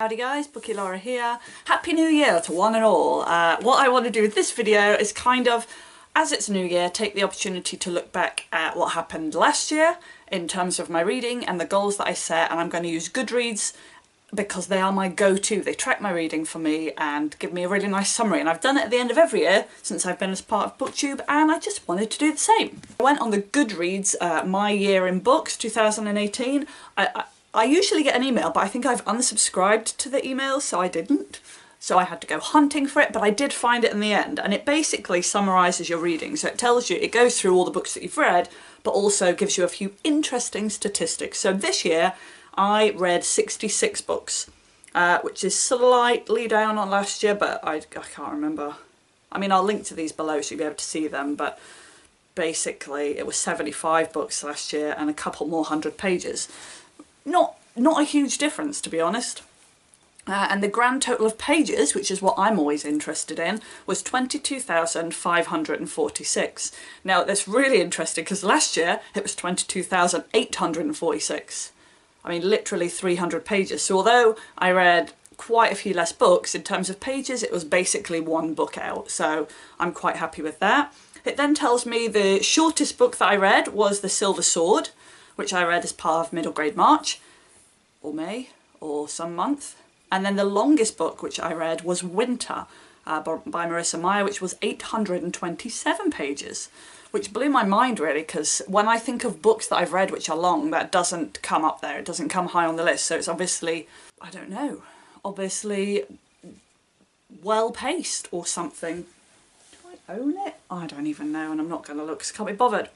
Howdy guys, Bookie Laura here. Happy New Year to one and all. What I want to do with this video is kind of, as it's New Year, take the opportunity to look back at what happened last year in terms of my reading and the goals that I set, and I'm going to use Goodreads because they are my go-to. They track my reading for me and give me a really nice summary, and I've done it at the end of every year since I've been as part of BookTube, and I just wanted to do the same. I went on the Goodreads My Year in Books 2018. I usually get an email, but I think I've unsubscribed to the email, so I didn't. So I had to go hunting for it, but I did find it in the end, and it basically summarises your reading. So it tells you, it goes through all the books that you've read, but also gives you a few interesting statistics. So this year, I read 66 books, which is slightly down on last year, but I can't remember. I mean, I'll link to these below so you'll be able to see them, but basically it was 75 books last year and a couple more 100 pages. Not a huge difference, to be honest. And the grand total of pages, which is what I'm always interested in, was 22,546. Now that's really interesting because last year it was 22,846. I mean, literally 300 pages. So although I read quite a few less books, in terms of pages it was basically one book out, so I'm quite happy with that. It then tells me the shortest book that I read was The Silver Sword, which I read as part of middle grade March, or May, or some month. And then the longest book which I read was Winter by Marissa Meyer, which was 827 pages, which blew my mind really, because when I think of books that I've read which are long, that doesn't come up there, it doesn't come high on the list, so it's obviously, I don't know, obviously well paced or something. Do I own it? I don't even know, and I'm not going to look because I can't be bothered.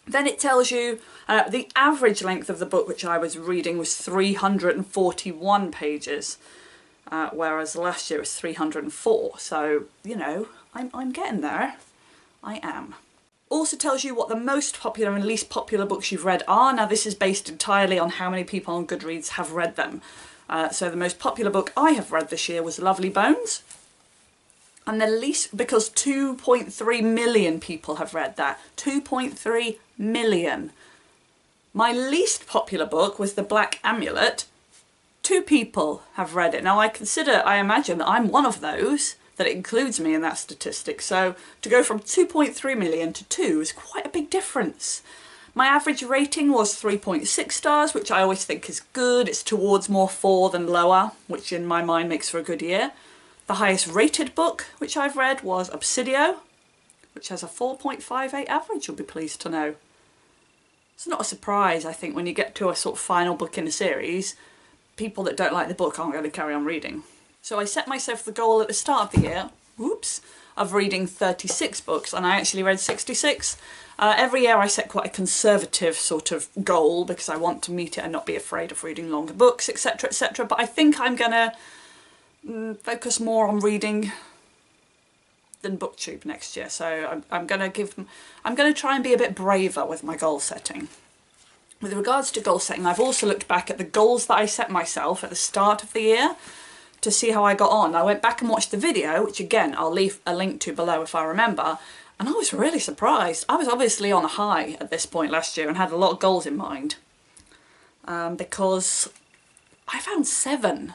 Then it tells you the average length of the book which I was reading was 341 pages, whereas last year it was 304. So, you know, I'm getting there. I am. Also tells you what the most popular and least popular books you've read are. Now this is based entirely on how many people on Goodreads have read them. So the most popular book I have read this year was Lovely Bones. And the least, because 2.3 million people have read that. 2.3 million. My least popular book was The Black Amulet. 2 people have read it. Now I imagine that I'm one of those, that it includes me in that statistic. So to go from 2.3 million to 2 is quite a big difference. My average rating was 3.6 stars, which I always think is good. It's towards more 4 than lower, which in my mind makes for a good year. The highest rated book which I've read was Obsidio, which has a 4.58 average, you'll be pleased to know. It's not a surprise, I think, when you get to a sort of final book in a series, people that don't like the book aren't going to carry on reading. So I set myself the goal at the start of the year, of reading 36 books, and I actually read 66. Every year I set quite a conservative sort of goal because I want to meet it and not be afraid of reading longer books, etc, etc, but I think I'm going to focus more on reading than BookTube next year, so I'm going to try and be a bit braver with my goal setting. With regards to goal setting, I've also looked back at the goals that I set myself at the start of the year to see how I got on. I went back and watched the video, which again I'll leave a link to below if I remember, and I was really surprised. I was obviously on a high at this point last year and had a lot of goals in mind, because I found 7.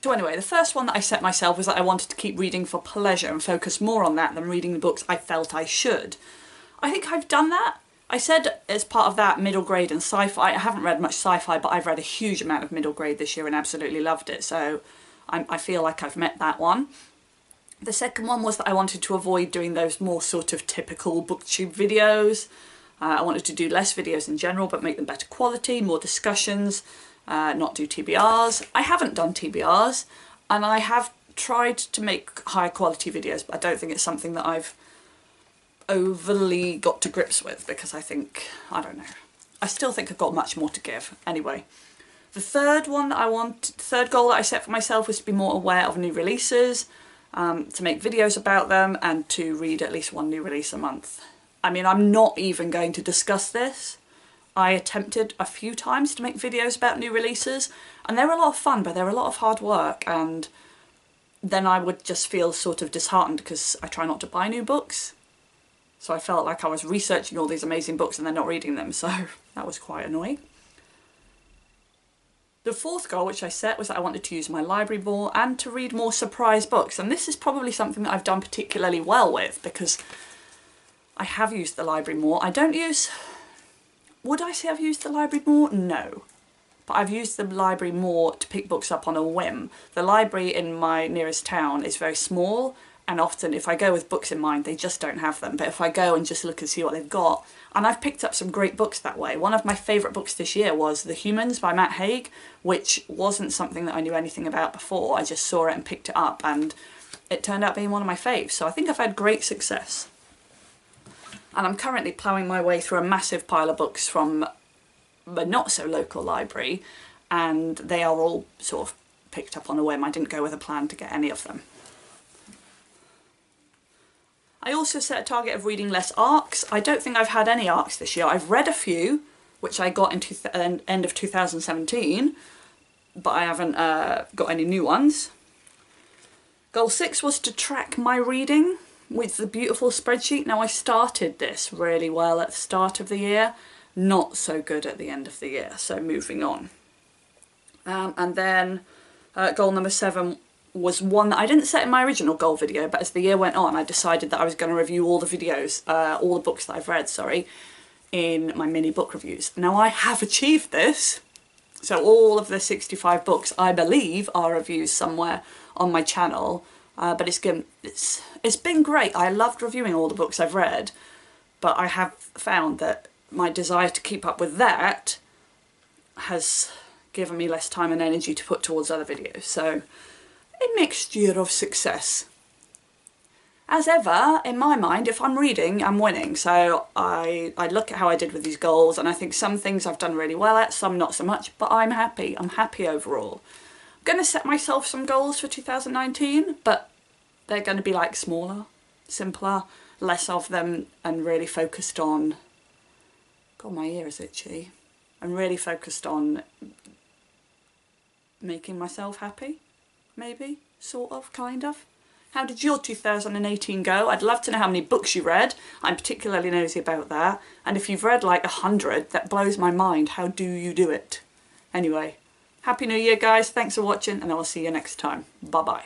So anyway, the first one that I set myself was that I wanted to keep reading for pleasure and focus more on that than reading the books I felt I should. I think I've done that. I said as part of that middle grade and sci-fi. I haven't read much sci-fi, but I've read a huge amount of middle grade this year and absolutely loved it, so I feel like I've met that one. The second one was that I wanted to avoid doing those more sort of typical BookTube videos. I wanted to do less videos in general, but make them better quality, more discussions. Not do TBRs. I haven't done TBRs, and I have tried to make high quality videos, but I don't think it's something that I've overly got to grips with, because I don't know. I still think I've got much more to give. Anyway, the third goal that I set for myself was to be more aware of new releases, to make videos about them, and to read at least 1 new release a month. I mean, I'm not even going to discuss this. I attempted a few times to make videos about new releases, and they were a lot of fun, but they were a lot of hard work, and then I would just feel sort of disheartened because I try not to buy new books. So I felt like I was researching all these amazing books and then not reading them, so that was quite annoying. The fourth goal which I set was that I wanted to use my library more and to read more surprise books, and this is probably something that I've done particularly well with because I have used the library more. I don't use... Would I say I've used the library more? No. But I've used the library more to pick books up on a whim. The library in my nearest town is very small, and often if I go with books in mind, they just don't have them. But if I go and just look and see what they've got, and I've picked up some great books that way. One of my favourite books this year was The Humans by Matt Haig, which wasn't something that I knew anything about before. I just saw it and picked it up, and it turned out being one of my faves. So I think I've had great success. And I'm currently ploughing my way through a massive pile of books from a not so local library, and they are all sort of picked up on a whim. I didn't go with a plan to get any of them. I also set a target of reading less arcs. I don't think I've had any arcs this year. I've read a few, which I got in end of 2017, but I haven't got any new ones. Goal 6 was to track my reading with the beautiful spreadsheet. Now, I started this really well at the start of the year, not so good at the end of the year, so moving on. And then goal number 7 was one that I didn't set in my original goal video, but as the year went on I decided that I was going to review all the videos, all the books that I've read, sorry, in my mini book reviews. Now I have achieved this, so all of the 65 books I believe are reviews somewhere on my channel, but it's been great. I loved reviewing all the books I've read, but I have found that my desire to keep up with that has given me less time and energy to put towards other videos, so a mixture of success. As ever, in my mind, if I'm reading, I'm winning, so I look at how I did with these goals, and I think some things I've done really well at, some not so much, but I'm happy overall. I'm going to set myself some goals for 2019, but they're going to be like smaller, simpler, less of them, and really focused on... God, my ear is itchy. I'm really focused on making myself happy. Maybe, sort of, kind of. How did your 2018 go? I'd love to know how many books you read. I'm particularly nosy about that. And if you've read like 100, that blows my mind. How do you do it? Anyway, Happy New Year, guys. Thanks for watching, and I will see you next time. Bye-bye.